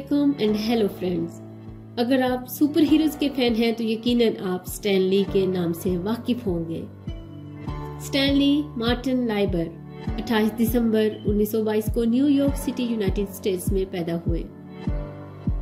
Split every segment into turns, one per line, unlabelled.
अस्सलामुअलैकुम and hello friends. अगर आप सुपर हीरोज के फैन हैं तो यकीनन आप स्टैन ली के नाम से वाकिफ होंगे। स्टैन ली मार्टिन लाइबर 28 दिसंबर 1922 को न्यूयॉर्क सिटी यूनाइटेड स्टेट्स में पैदा हुए।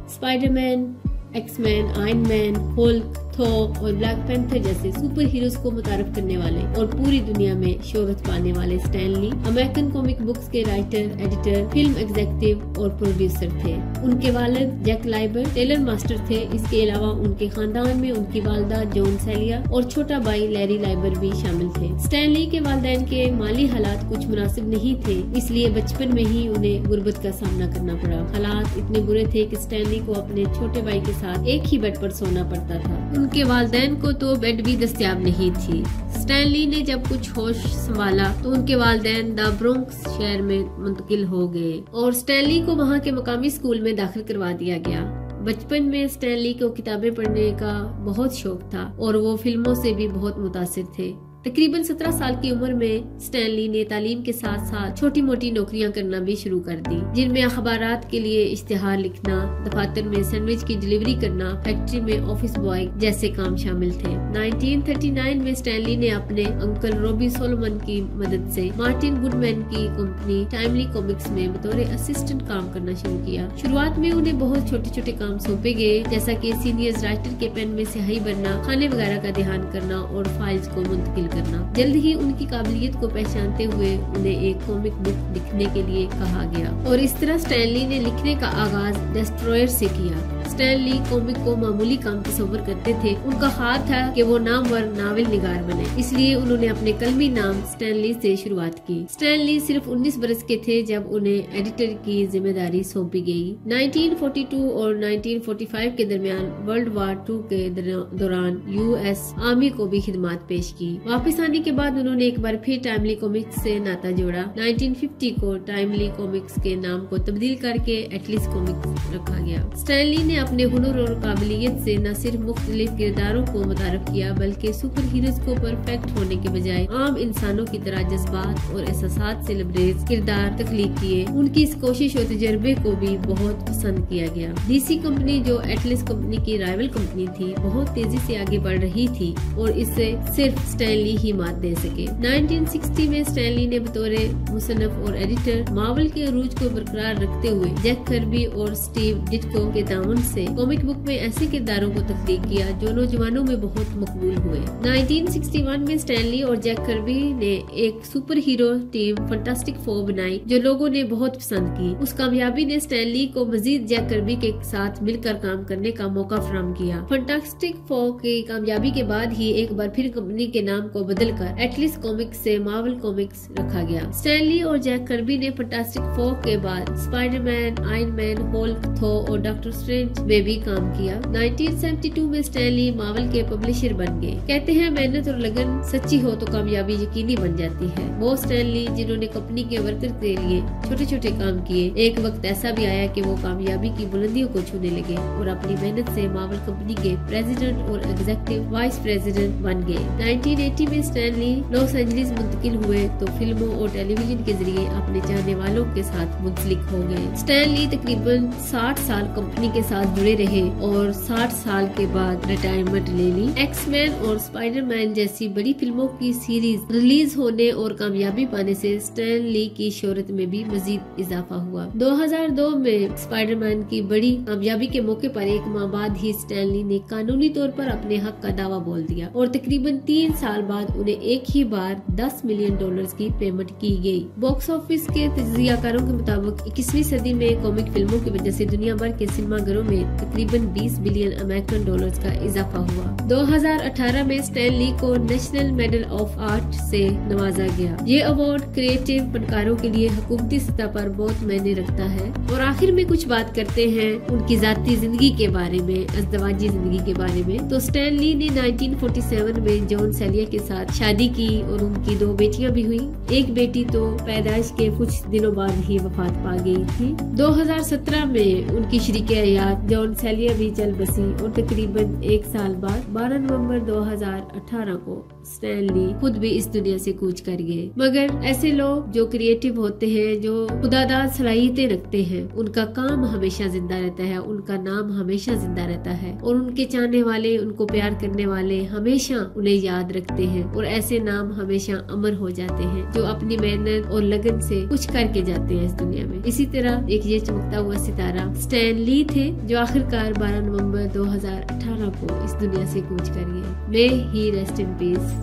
Spiderman, X Men, iron man, Hulk, Thor और ब्लैक पैंथर जैसे सुपर हीरोज को मुतारफ करने वाले और पूरी दुनिया में शोहरत पाने वाले Stan Lee American comic books के राइटर, एडिटर, फिल्म एग्जीक्यूटिव और प्रोड्यूसर थे। उनके वालिद जैक लाइबर टेलर मास्टर थे। इसके अलावा उनके खानदान में उनकी वालदा जॉन सेलिया और छोटा भाई लैरी लाइबर भी शामिल थे। स्टैन ली के वालिदैन के माली हालात कुछ मुनासिब नहीं थे, इसलिए बचपन में ही उन्हें गुर्बत का सामना करना पड़ा। हालात इतने बुरे थे कि स्टैन ली को अपने छोटे भाई के साथ एक ही बेड पर सोना पड़ता था। उनके वालिदैन को तो बेड भी दस्तयाब नहीं थी। स्टैन ली ने जब कुछ होश संभाला तो उनके वालिदैन द ब्रोंक्स शहर में मुंतकिल हो गए और स्टैन ली को वहाँ के मकामी स्कूल में दाखिल करवा दिया गया। बचपन में स्टैन ली को किताबें पढ़ने का बहुत शौक था और वो फिल्मों से भी बहुत मुतासिर थे। तकरीबन 17 साल की उम्र में स्टैन ली ने तालीम के साथ साथ छोटी मोटी नौकरियां करना भी शुरू कर दी, जिनमें अखबारात के लिए इश्तिहार लिखना, दफातर में सैंडविच की डिलीवरी करना, फैक्ट्री में ऑफिस बॉय जैसे काम शामिल थे। 1939 में स्टैन ली ने अपने अंकल रॉबी सोलोमन की मदद से मार्टिन गुडमैन की कंपनी टाइमली कॉमिक्स में बतौर असिस्टेंट काम करना शुरू किया। शुरुआत में उन्हें बहुत छोटे छोटे काम सौंपे गए, जैसा कि सीनियर राइटर के पेन में स्याही भरना, खाने वगैरह का ध्यान करना और फाइल्स को मुंतकिल करना। जल्द ही उनकी काबिलियत को पहचानते हुए उन्हें एक कॉमिक बुक लिखने के लिए कहा गया और इस तरह स्टैन ली ने लिखने का आगाज डेस्ट्रॉयर से किया। स्टैन ली कॉमिक को मामूली काम तस्वर करते थे। उनका ख्वाब था कि वो नामवर नावल निगार बने, इसलिए उन्होंने अपने कलमी नाम स्टैन ली से शुरुआत की। स्टैन ली सिर्फ 19 बरस के थे जब उन्हें एडिटर की जिम्मेदारी सौंपी गई। 1942 और 1945 के दरमियान वर्ल्ड वार 2 के दौरान यूएस आर्मी को भी खिदमत पेश की। वापस आने के बाद उन्होंने एक बार फिर टाइमली कॉमिक्स से नाता जोड़ा। 1950 को टाइमली कॉमिक्स के नाम को तब्दील करके एटलिस कॉमिक्स रखा गया। स्टैन ली ने अपने हुनर और काबिलियत से न सिर्फ मुख्तलिफ किरदारों को मुतारफ किया, बल्कि सुपर हीरोज को परफेक्ट होने के बजाय आम इंसानों की तरह जज्बात और एहसासात से लबरेज किरदार तख्लीक किए। उनकी इस कोशिश और तजर्बे को भी बहुत पसंद किया गया। डीसी कंपनी, जो एटलिस कंपनी की राइवल कंपनी थी, बहुत तेजी से आगे बढ़ रही थी और इसे सिर्फ स्टैन ली ही मात दे सके। 1960 में स्टैन ली ने बतौर मुसन्निफ और एडिटर मार्वल के अरूज को बरकरार रखते हुए जैक कर्बी और स्टीव डिट्को के ताउन से कॉमिक बुक में ऐसे किरदारों को तख्लीक किया जो नौजवानों में बहुत मकबूल हुए। 1961 में स्टैन ली और जैक कर्बी ने एक super hero team fantastic four बनाई जो लोगों ने बहुत पसंद की। उस कामयाबी ने स्टैन ली को मजीद जैक कर्बी के साथ मिलकर काम करने का मौका फराहम किया। फैंटास्टिक फोर की कामयाबी के बाद ही एक बार फिर कंपनी के नाम को बदलकर एटलिस कॉमिक्स से मार्वल कॉमिक्स रखा गया। स्टैन ली और जैक कर्बी ने फैंटास्टिक फोर के बाद Spiderman, iron man, Hulk, Thor और डॉक्टर स्ट्रेंज में भी काम किया। 1972 में स्टैन ली मार्वल के पब्लिशर बन गए। कहते हैं मेहनत और लगन सच्ची हो तो कामयाबी यकीनी बन जाती है। वो स्टैन ली जिन्होंने कंपनी के वर्कर के लिए छोटे छोटे काम किए, एक वक्त ऐसा भी आया कि वो कामयाबी की बुलंदियों को छूने लगे और अपनी मेहनत से मार्वल कंपनी के प्रेसिडेंट और एग्जीक्यूटिव वाइस प्रेसिडेंट बन गए। 1980 में स्टैन ली लॉस एंजलिस मुंतकिल हुए तो फिल्मों और टेलीविजन के जरिए अपने चाहने वालों के साथ मुंसलिक हो गए। स्टैन ली तकरीबन 60 साल कंपनी के साथ जुड़े रहे और 60 साल के बाद रिटायरमेंट ले ली। एक्समैन और स्पाइडरमैन जैसी बड़ी फिल्मों की सीरीज रिलीज होने और कामयाबी पाने से स्टैन ली की शोहरत में भी मजीद इजाफा हुआ। 2002 में स्पाइडरमैन की बड़ी कामयाबी के मौके पर एक माह बाद ही स्टैन ली ने कानूनी तौर पर अपने हक का दावा बोल दिया और तकरीबन 3 साल बाद उन्हें एक ही बार $10 मिलियन की पेमेंट की गई। बॉक्स ऑफिस के तज्जियाकारों के मुताबिक 21वीं सदी में कॉमिक फिल्मों की वजह से दुनिया भर के सिनेमाघरों में तकरीबन $20 बिलियन अमेरिकन डॉलर्स का इजाफा हुआ। 2018 में स्टैन ली को नेशनल मेडल ऑफ आर्ट से नवाजा गया। ये अवार्ड क्रिएटिव फनकारों के लिए हुकूमती सतह पर बहुत मायने रखता है। और आखिर में कुछ बात करते हैं उनकी जाती जिंदगी के बारे में, अज़दवाजी जिंदगी के बारे में। तो स्टैन ली ने 1947 में जॉन सेलिया के साथ शादी की और उनकी 2 बेटियां भी हुई। एक बेटी तो पैदाइश के कुछ दिनों बाद ही वफात पा गई थी। 2017 में उनकी शरीके हयात साथ जॉन सेलियर भी चल बसी और तकरीबन 1 साल बाद 12 नवंबर 2018 को स्टैन ली खुद भी इस दुनिया से कूच कर गए। मगर ऐसे लोग जो क्रिएटिव होते हैं, जो खुदादाद सलाहियतें रखते हैं, उनका काम हमेशा जिंदा रहता है, उनका नाम हमेशा जिंदा रहता है और उनके चाहने वाले, उनको प्यार करने वाले हमेशा उन्हें याद रखते हैं और ऐसे नाम हमेशा अमर हो जाते हैं जो अपनी मेहनत और लगन से कुछ करके जाते हैं इस दुनिया में। इसी तरह एक ये चमकता हुआ सितारा स्टैन ली थे जो आखिरकार 12 नवंबर 2018 को इस दुनिया से कूच कर गए। मे ही रेस्ट इन पीस।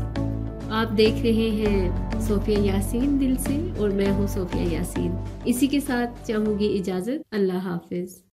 आप देख रहे हैं सोफिया यासीन दिल से और मैं हूँ सोफिया यासीन। इसी के साथ चाहूंगी इजाजत। अल्लाह हाफिज।